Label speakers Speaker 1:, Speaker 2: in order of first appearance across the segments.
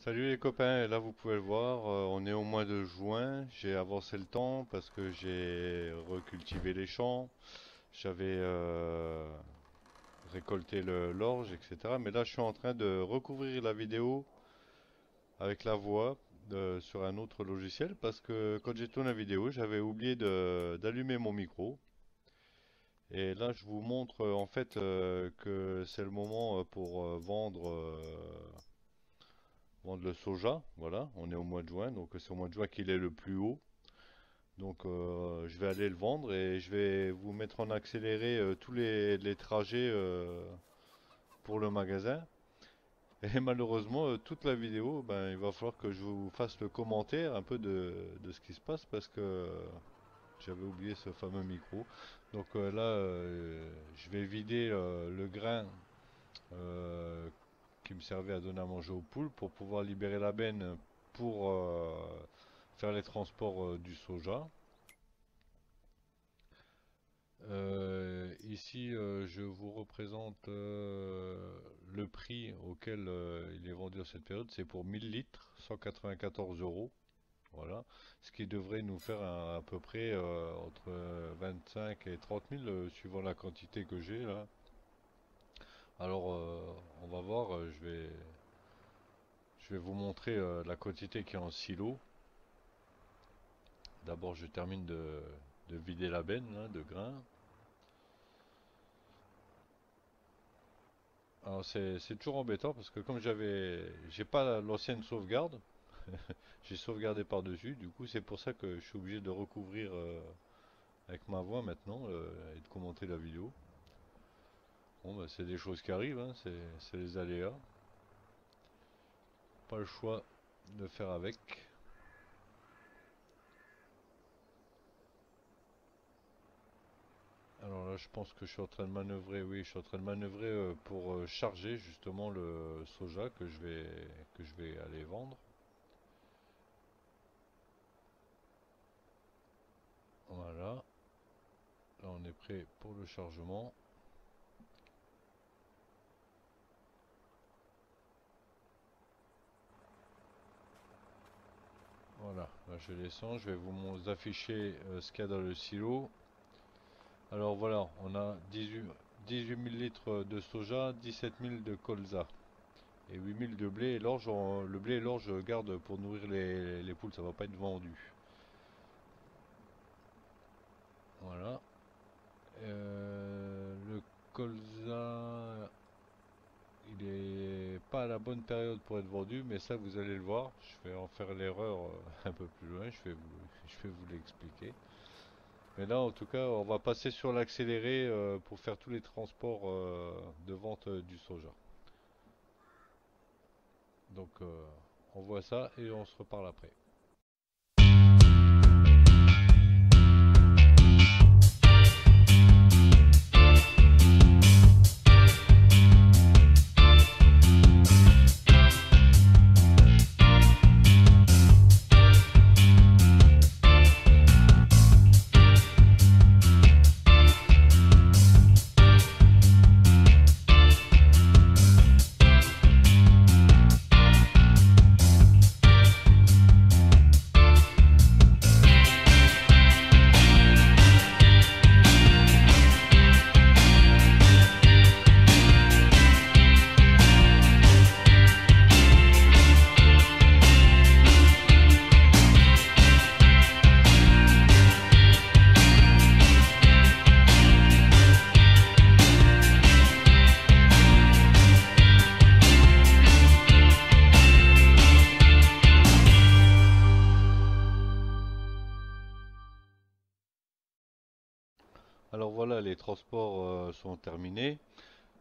Speaker 1: Salut les copains, et là vous pouvez le voir, on est au mois de juin, j'ai avancé le temps parce que j'ai recultivé les champs, j'avais récolté l'orge, etc. Mais là je suis en train de recouvrir la vidéo avec la voix sur un autre logiciel parce que quand j'ai tourné la vidéo j'avais oublié d'allumer mon micro. Et là je vous montre en fait que c'est le moment pour vendre le soja, voilà, on est au mois de juin, donc c'est au mois de juin qu'il est le plus haut. Donc je vais aller le vendre et je vais vous mettre en accéléré tous les trajets pour le magasin. Et malheureusement, toute la vidéo, ben, il va falloir que je vous fasse le commentaire un peu de ce qui se passe parce que j'avais oublié ce fameux micro. Donc là, je vais vider le grain euh, qui me servait à donner à manger aux poules pour pouvoir libérer la benne pour faire les transports du soja. Ici, je vous représente le prix auquel il est vendu à cette période. C'est pour 1000 litres, 194 euros. Voilà. Ce qui devrait nous faire à peu près entre 25 et 30 000 suivant la quantité que j'ai là. Alors, on va voir. Je vais vous montrer la quantité qui est en silo. D'abord, je termine de vider la benne là, de grains. Alors c'est toujours embêtant parce que comme j'ai pas l'ancienne sauvegarde, j'ai sauvegardé par-dessus, du coup c'est pour ça que je suis obligé de recouvrir avec ma voix maintenant et de commenter la vidéo. Bon bah c'est des choses qui arrivent, hein, c'est les aléas, pas le choix de faire avec. Alors là je pense que je suis en train de manœuvrer, oui je suis en train de manœuvrer pour charger justement le soja que je vais aller vendre. Voilà, là on est prêt pour le chargement. Voilà, là je descends, je vais vous afficher ce qu'il y a dans le silo. Alors voilà, on a 18 000 litres de soja, 17 000 de colza et 8 000 de blé et l'orge. Le blé et l'orge je garde pour nourrir les poules, ça va pas être vendu. Voilà. Le colza, il est pas à la bonne période pour être vendu, mais ça vous allez le voir. Je vais en faire l'erreur un peu plus loin, je vais vous l'expliquer. Mais là, en tout cas, on va passer sur l'accéléré pour faire tous les transports de vente du soja. Donc, on voit ça et on se reparle après. Alors voilà, les transports sont terminés.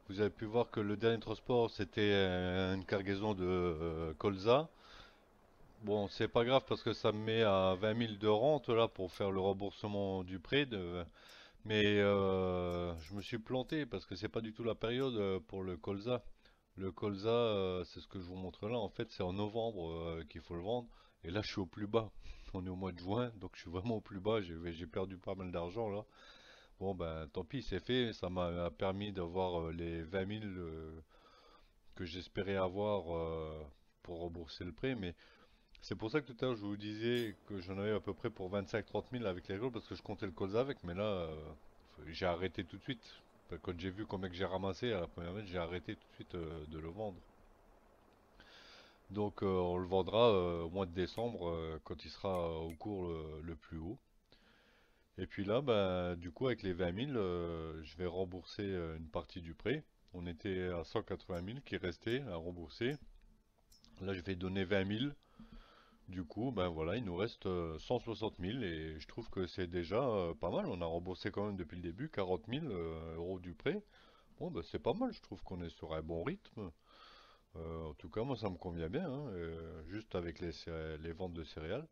Speaker 1: Vous avez pu voir que le dernier transport, c'était une cargaison de colza. Bon, c'est pas grave parce que ça me met à 20 000 de rente là pour faire le remboursement du prêt. Mais je me suis planté parce que c'est pas du tout la période pour le colza. Le colza, c'est ce que je vous montre là. En fait, c'est en novembre qu'il faut le vendre. Et là, je suis au plus bas. On est au mois de juin, donc je suis vraiment au plus bas. J'ai perdu pas mal d'argent là. Bon, ben tant pis, c'est fait. Ça m'a permis d'avoir les 20 000 que j'espérais avoir pour rembourser rembourser le prêt, mais c'est pour ça que tout à l'heure je vous disais que j'en avais à peu près pour 25-30 000 avec les récolte parce que je comptais le colza avec, mais là j'ai arrêté tout de suite. Quand j'ai vu combien que j'ai ramassé à la première vente, j'ai arrêté tout de suite de le vendre. Donc on le vendra au mois de décembre quand il sera au cours le plus haut. Et puis là, bah, du coup, avec les 20 000, je vais rembourser une partie du prêt. On était à 180 000 qui restait à rembourser. Là, je vais donner 20 000. Du coup, ben voilà, il nous reste 160 000 et je trouve que c'est déjà pas mal. On a remboursé quand même depuis le début 40 000 euros du prêt. Bon, ben, c'est pas mal. Je trouve qu'on est sur un bon rythme. En tout cas, moi, ça me convient bien, hein, juste avec les ventes de céréales.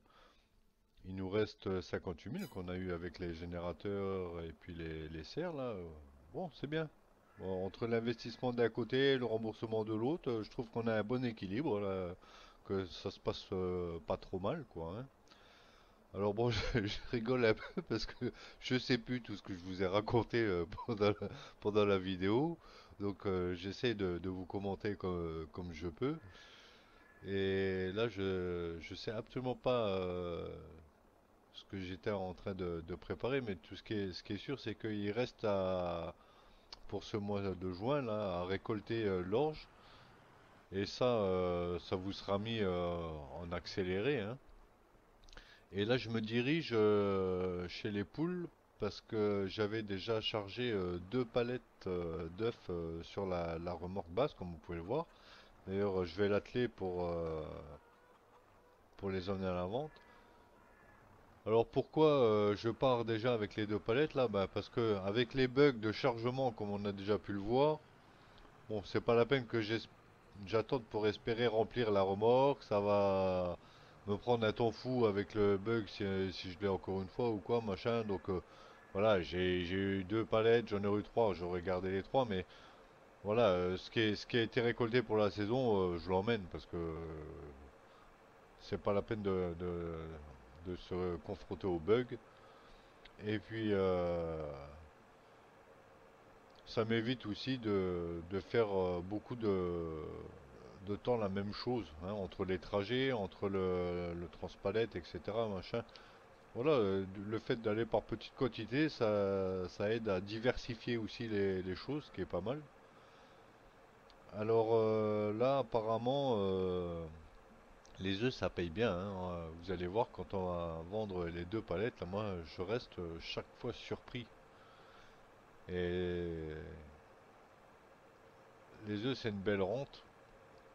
Speaker 1: Il nous reste 58 000 qu'on a eu avec les générateurs et puis les serres là. Bon, c'est bien. Bon, entre l'investissement d'un côté et le remboursement de l'autre, je trouve qu'on a un bon équilibre là, que ça se passe pas trop mal quoi, hein. Alors bon, je rigole un peu parce que je sais plus tout ce que je vous ai raconté pendant la vidéo. Donc j'essaie de vous commenter comme je peux. Et là, je sais absolument pas ce que j'étais en train de préparer, mais tout ce qui est sûr, c'est qu'il reste pour ce mois de juin là, à récolter l'orge. Et ça, ça vous sera mis en accéléré, hein. Et là, je me dirige chez les poules parce que j'avais déjà chargé deux palettes d'œufs sur la remorque basse, comme vous pouvez le voir. D'ailleurs, je vais l'atteler pour les emmener à la vente. Alors pourquoi je pars déjà avec les deux palettes là? Bah, parce que avec les bugs de chargement, comme on a déjà pu le voir, bon, c'est pas la peine que j'attende pour espérer remplir la remorque. Ça va me prendre un temps fou avec le bug si je l'ai encore une fois ou quoi, machin. Donc voilà, j'ai eu deux palettes, j'en ai eu trois, j'aurais gardé les trois, mais voilà, ce qui a été récolté pour la saison, je l'emmène parce que c'est pas la peine de se confronter aux bugs. Et puis ça m'évite aussi de faire beaucoup de temps la même chose, hein, entre les trajets, entre le transpalette, etc. Machin. Voilà, le fait d'aller par petites quantités, ça aide à diversifier aussi les choses, ce qui est pas mal. Alors là, apparemment, les œufs, ça paye bien, hein. Vous allez voir quand on va vendre les deux palettes, là, moi, je reste chaque fois surpris. Et les œufs, c'est une belle rente.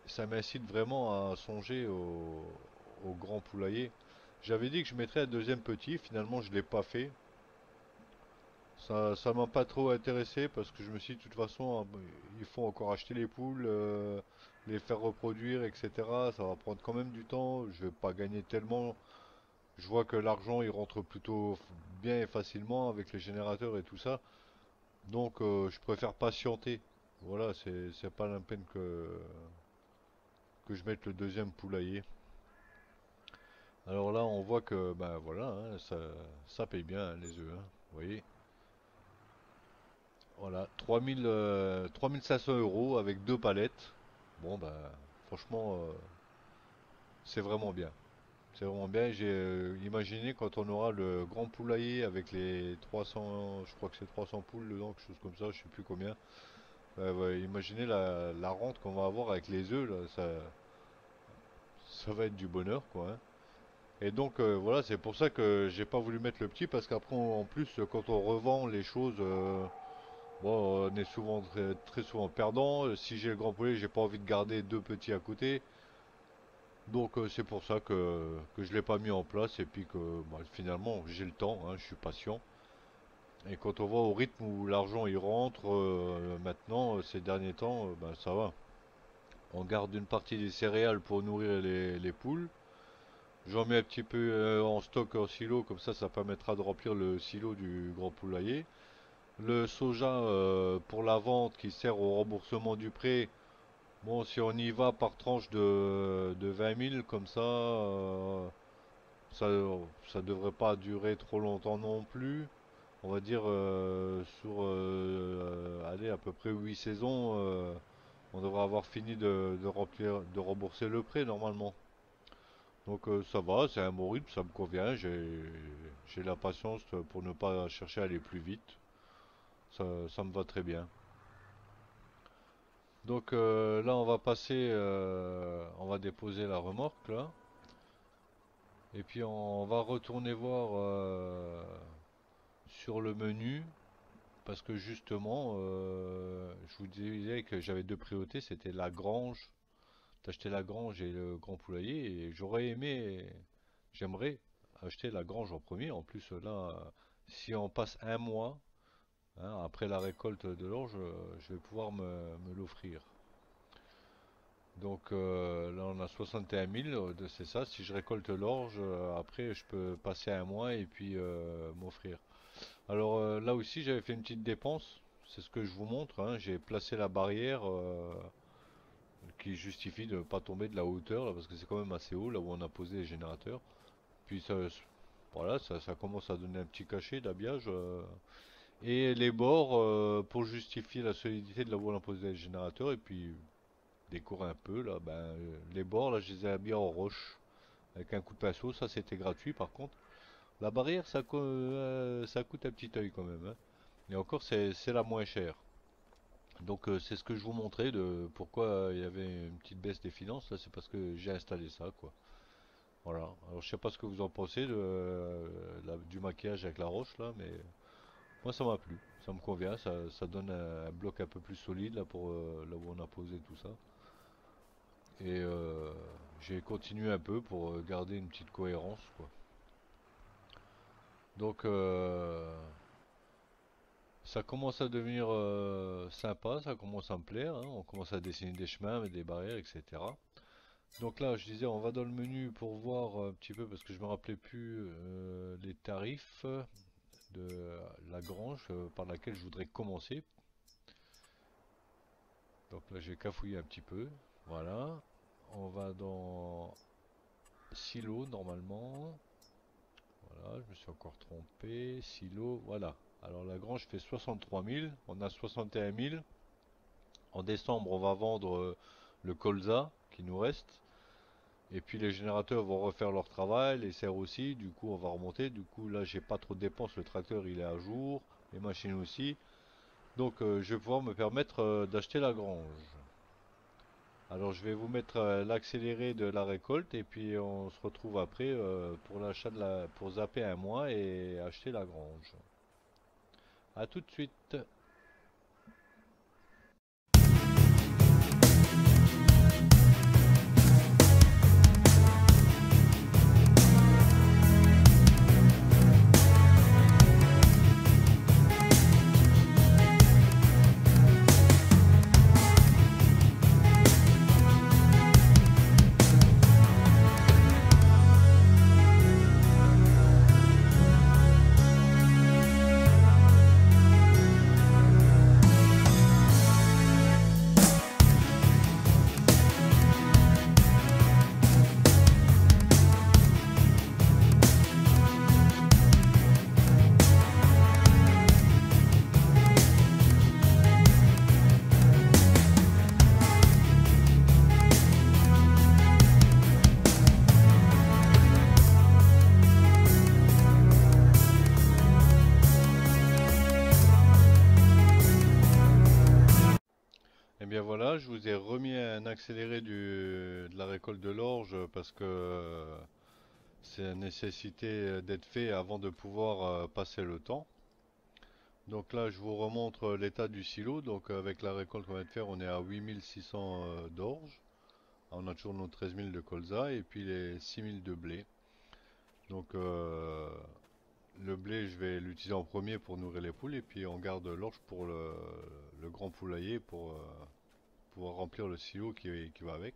Speaker 1: Ça m'incite vraiment à songer au grand poulailler. J'avais dit que je mettrais un deuxième petit, finalement je l'ai pas fait. Ça m'a pas trop intéressé parce que je me suis dit de toute façon il faut encore acheter les poules, les faire reproduire, etc. Ça va prendre quand même du temps. Je vais pas gagner tellement. Je vois que l'argent il rentre plutôt bien et facilement avec les générateurs et tout ça. Donc je préfère patienter. Voilà, c'est pas la peine que je mette le deuxième poulailler. Alors là, on voit que, ben voilà, hein, ça paye bien hein, les œufs, hein, vous voyez. Voilà, 3500 euros avec deux palettes. Bon, ben, franchement, c'est vraiment bien. C'est vraiment bien. J'ai imaginé quand on aura le grand poulailler avec les 300, je crois que c'est 300 poules dedans, quelque chose comme ça, je sais plus combien. Ouais, imaginez la rente qu'on va avoir avec les œufs, là, ça va être du bonheur, quoi, hein. Et donc voilà, c'est pour ça que j'ai pas voulu mettre le petit parce qu'après en plus quand on revend les choses, bon, on est souvent très souvent perdant. Si j'ai le grand poulet, j'ai pas envie de garder deux petits à côté. Donc c'est pour ça que je l'ai pas mis en place et puis que bah, finalement j'ai le temps, hein, je suis patient. Et quand on voit au rythme où l'argent il rentre maintenant, ces derniers temps, ben, ça va. On garde une partie des céréales pour nourrir les poules. J'en mets un petit peu en stock en silo, comme ça permettra de remplir le silo du grand poulailler. Le soja pour la vente qui sert au remboursement du prêt, bon, si on y va par tranche de 20 000, comme ça, ça devrait pas durer trop longtemps non plus. On va dire sur, allez, à peu près 8 saisons, on devrait avoir fini de rembourser le prêt normalement. Donc ça va, c'est un bon rythme, ça me convient. J'ai la patience pour ne pas chercher à aller plus vite. Ça me va très bien. Donc là, on va passer, on va déposer la remorque là, et puis on va retourner voir sur le menu, parce que justement, je vous disais que j'avais deux priorités, c'était la grange, d'acheter la grange et le grand poulailler, et j'aimerais acheter la grange en premier. En plus là, si on passe un mois, hein, après la récolte de l'orge, je vais pouvoir me l'offrir. Donc là on a 61 000, c'est ça. Si je récolte l'orge, après je peux passer un mois et puis m'offrir. Alors là aussi j'avais fait une petite dépense, c'est ce que je vous montre, hein. J'ai placé la barrière qui justifie de ne pas tomber de la hauteur là, parce que c'est quand même assez haut là où on a posé les générateurs. Puis voilà, ça commence à donner un petit cachet d'habillage. Et les bords pour justifier la solidité de là où on a posé les générateurs et puis décorer un peu là, ben, les bords là je les ai habillés en roche avec un coup de pinceau, ça c'était gratuit par contre. La barrière ça coûte un petit œil quand même, hein. Et encore c'est la moins chère. Donc c'est ce que je vous montrais de pourquoi il y avait une petite baisse des finances là, c'est parce que j'ai installé ça quoi. Voilà. Alors je sais pas ce que vous en pensez du maquillage avec la roche là, mais moi ça m'a plu, ça me convient, ça donne un bloc un peu plus solide là pour là où on a posé tout ça. Et j'ai continué un peu pour garder une petite cohérence quoi. Donc ça commence à devenir sympa, ça commence à me plaire, hein. On commence à dessiner des chemins, mettre des barrières, etc. Donc là, je disais, on va dans le menu pour voir un petit peu, parce que je me rappelais plus les tarifs de la grange par laquelle je voudrais commencer. Donc là, j'ai cafouillé un petit peu. Voilà. On va dans silo normalement. Voilà, je me suis encore trompé. Silo, voilà. Alors la grange fait 63 000. On a 61 000. En décembre, on va vendre le colza qui nous reste. Et puis les générateurs vont refaire leur travail, les serres aussi, du coup on va remonter, du coup là j'ai pas trop de dépenses, le tracteur il est à jour, les machines aussi. Donc je vais pouvoir me permettre d'acheter la grange. Alors je vais vous mettre l'accéléré de la récolte et puis on se retrouve après pour l'achat pour zapper un mois et acheter la grange. A tout de suite. Et bien voilà, je vous ai remis un accéléré de la récolte de l'orge parce que c'est une nécessité d'être fait avant de pouvoir passer le temps. Donc là, je vous remontre l'état du silo. Donc avec la récolte qu'on vient de faire, on est à 8600 d'orge. On a toujours nos 13 000 de colza et puis les 6 000 de blé. Donc le blé, je vais l'utiliser en premier pour nourrir les poules et puis on garde l'orge pour le grand poulailler pour pouvoir remplir le silo qui va avec.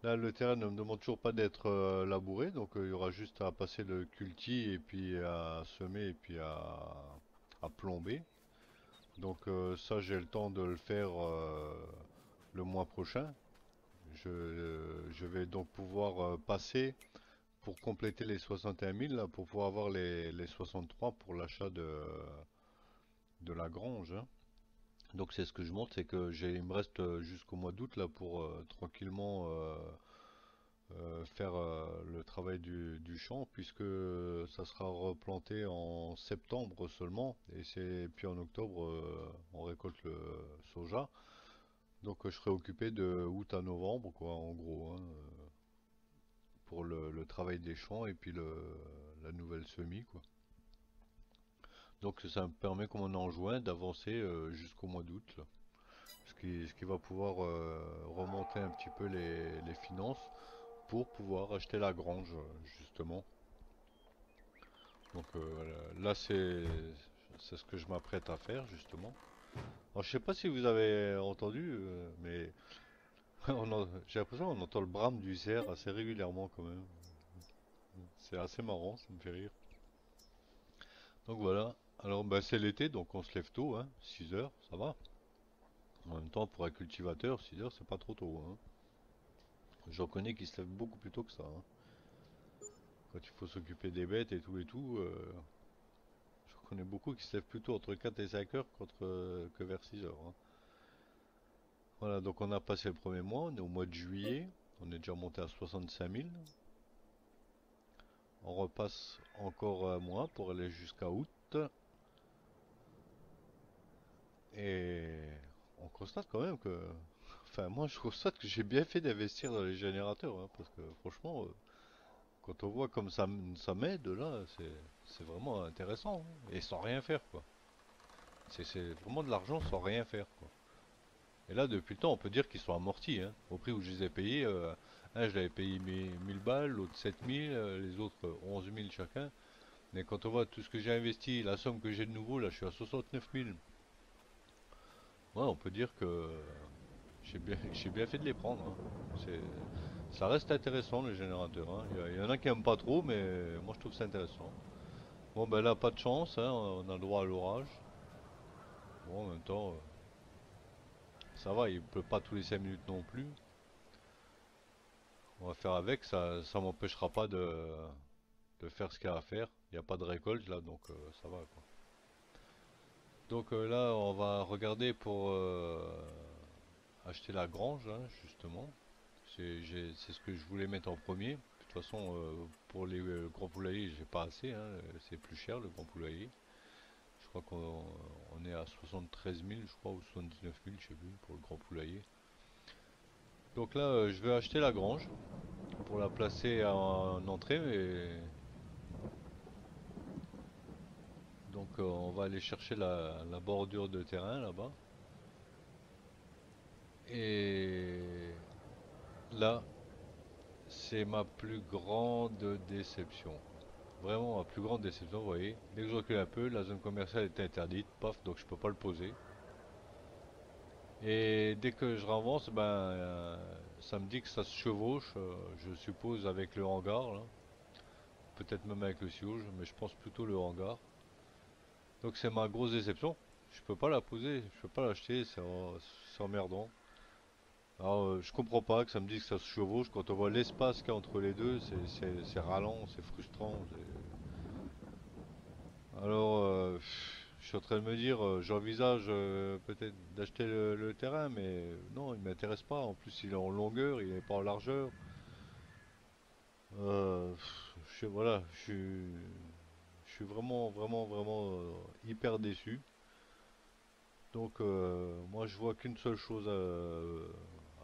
Speaker 1: Là, le terrain ne me demande toujours pas d'être labouré, donc il y aura juste à passer le culti et puis à semer et puis à plomber. Donc ça, j'ai le temps de le faire le mois prochain. Je vais donc pouvoir passer pour compléter les 61 000 là, pour pouvoir avoir les 63 pour l'achat de la grange, hein. Donc c'est ce que je montre, c'est que il me reste jusqu'au mois d'août là pour tranquillement faire le travail du champ, puisque ça sera replanté en septembre seulement, et c'est puis en octobre on récolte le soja. Donc je serai occupé de août à novembre, quoi, en gros, hein, pour le travail des champs et puis la nouvelle semis, quoi. Donc ça me permet, comme on est en juin, d'avancer jusqu'au mois d'août, là. Ce qui va pouvoir remonter un petit peu les finances pour pouvoir acheter la grange, justement. Donc là, c'est ce que je m'apprête à faire, justement. Alors, je sais pas si vous avez entendu, mais j'ai l'impression qu'on entend le brame du cerf assez régulièrement quand même. C'est assez marrant, ça me fait rire. Donc voilà. Alors bah, c'est l'été, donc on se lève tôt, hein, 6 heures, ça va. En même temps, pour un cultivateur, 6 heures, c'est pas trop tôt, hein. J'en connais qui se lèvent beaucoup plus tôt que ça, hein. Quand il faut s'occuper des bêtes et tout, je connais beaucoup qui se lèvent plutôt entre 4 et 5 heures que vers 6 heures, hein. Voilà, donc on a passé le premier mois, on est au mois de juillet, on est déjà monté à 65 000. On repasse encore un mois pour aller jusqu'à août. Et on constate quand même que... Enfin, moi je constate que j'ai bien fait d'investir dans les générateurs, hein, parce que franchement, quand on voit comme ça m'aide, là, c'est vraiment intéressant, hein, et sans rien faire, quoi. C'est vraiment de l'argent sans rien faire, quoi. Et là, depuis le temps, on peut dire qu'ils sont amortis, hein. Au prix où je les ai payés, un, je l'avais payé 1000 balles, l'autre 7000, les autres 11 000 chacun. Mais quand on voit tout ce que j'ai investi, la somme que j'ai de nouveau, là, je suis à 69 000. Ouais, on peut dire que j'ai bien fait de les prendre, hein. Ça reste intéressant, les générateurs, hein. Il y en a qui aiment pas trop, mais moi, je trouve ça intéressant. Bon, ben là, pas de chance, hein, on a le droit à l'orage. Bon, en même temps, ça va, il pleut pas tous les 5 minutes non plus. On va faire avec, ça m'empêchera pas de faire ce qu'il y a à faire. Il n'y a pas de récolte là, donc ça va, quoi. Donc là, on va regarder pour acheter la grange, hein, justement. C'est ce que je voulais mettre en premier. De toute façon, pour les grands poulaillers, j'ai pas assez, hein, c'est plus cher le grand poulailler. Je crois qu'on est à 73 000, je crois, ou 79 000, je sais plus, pour le grand poulailler. Donc là, je vais acheter la grange pour la placer en entrée. Donc on va aller chercher la bordure de terrain là-bas. Et là, c'est ma plus grande déception. Vraiment ma plus grande déception, vous voyez. Dès que je recule un peu, la zone commerciale est interdite, paf, donc je peux pas le poser. Et dès que je avance, ben, ça me dit que ça se chevauche, je suppose avec le hangar, là. Peut-être même avec le siège, mais je pense plutôt le hangar. Donc c'est ma grosse déception. Je peux pas la poser, je peux pas l'acheter, c'est emmerdant. Alors je comprends pas que ça me dise que ça se chevauche quand on voit l'espace qu'il y a entre les deux, c'est ralent, c'est frustrant. Alors je suis en train de me dire, j'envisage peut-être d'acheter le terrain, mais non, il m'intéresse pas. En plus, il est en longueur, il est pas en largeur. Voilà, je suis vraiment, vraiment, vraiment hyper déçu. Donc moi je vois qu'une seule chose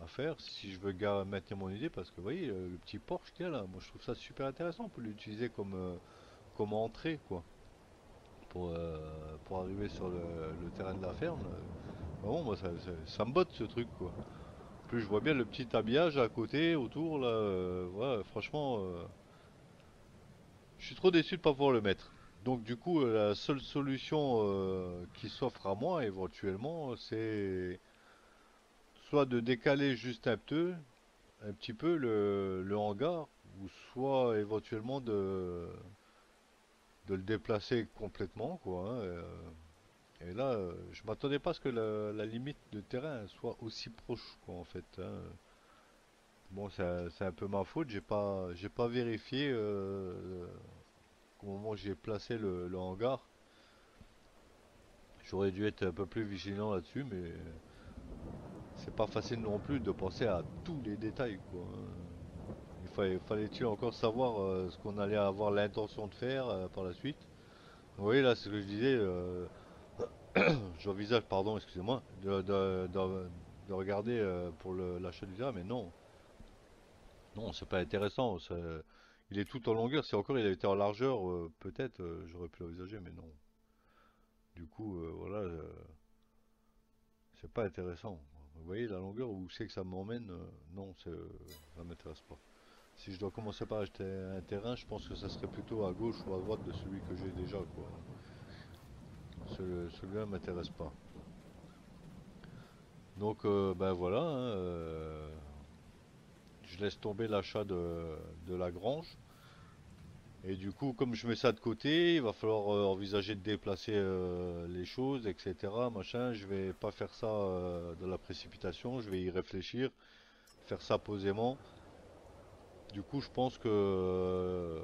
Speaker 1: à faire si je veux maintenir mon idée, parce que vous voyez le petit Porsche qu'il y a là, moi je trouve ça super intéressant pour l'utiliser comme entrée, quoi, pour arriver sur le terrain de la ferme. Vraiment, moi ça me botte ce truc, quoi. En plus je vois bien le petit habillage à côté, autour là, ouais, franchement je suis trop déçu de pas pouvoir le mettre. Donc du coup la seule solution qui s'offre à moi éventuellement, c'est soit de décaler juste un petit peu le hangar, ou soit éventuellement de le déplacer complètement, quoi, hein. Et là, je m'attendais pas à ce que la limite de terrain soit aussi proche, quoi, en fait, hein. Bon, c'est un peu ma faute, j'ai pas vérifié au moment où j'ai placé le hangar. J'aurais dû être un peu plus vigilant là-dessus, mais c'est pas facile non plus de penser à tous les détails, quoi. Fallait-il encore savoir ce qu'on allait avoir l'intention de faire par la suite. Vous voyez là, c'est ce que je disais, j'envisage, pardon, excusez-moi, de regarder pour l'achat du terrain, mais non, non, c'est pas intéressant. Il est tout en longueur, si encore il avait été en largeur, peut-être j'aurais pu l'envisager, mais non. Du coup, voilà, c'est pas intéressant. Vous voyez la longueur où c'est que ça m'emmène, non, ça m'intéresse pas. Si je dois commencer par acheter un terrain, je pense que ça serait plutôt à gauche ou à droite de celui que j'ai déjà, quoi. Celui-là m'intéresse pas. Donc, ben voilà, hein, je laisse tomber l'achat de la grange. Et du coup, comme je mets ça de côté, il va falloir envisager de déplacer les choses, etc. Machin. Je vais pas faire ça dans la précipitation. Je vais y réfléchir, faire ça posément. Du coup, je pense que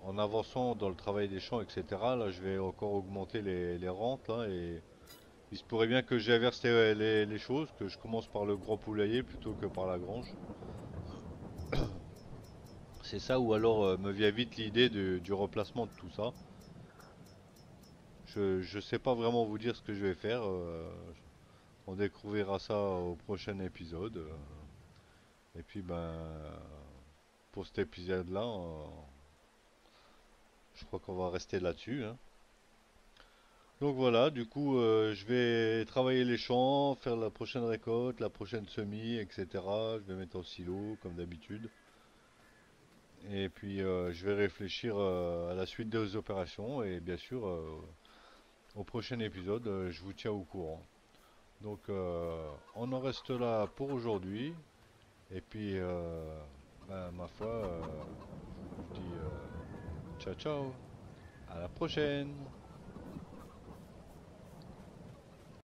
Speaker 1: en avançant dans le travail des champs, etc. Là, je vais encore augmenter les rentes là, et il se pourrait bien que j'inverse les choses, que je commence par le grand poulailler plutôt que par la grange. C'est ça, ou alors me vient vite l'idée du remplacement de tout ça. Je sais pas vraiment vous dire ce que je vais faire. On découvrira ça au prochain épisode. Et puis ben pour cet épisode-là, je crois qu'on va rester là-dessus, hein. Donc voilà, du coup je vais travailler les champs, faire la prochaine récolte, la prochaine semis, etc. Je vais mettre en silo comme d'habitude. Et puis je vais réfléchir à la suite des opérations et bien sûr au prochain épisode je vous tiens au courant. Donc on en reste là pour aujourd'hui. Et puis ben, ma foi, je vous dis ciao ciao, à la prochaine.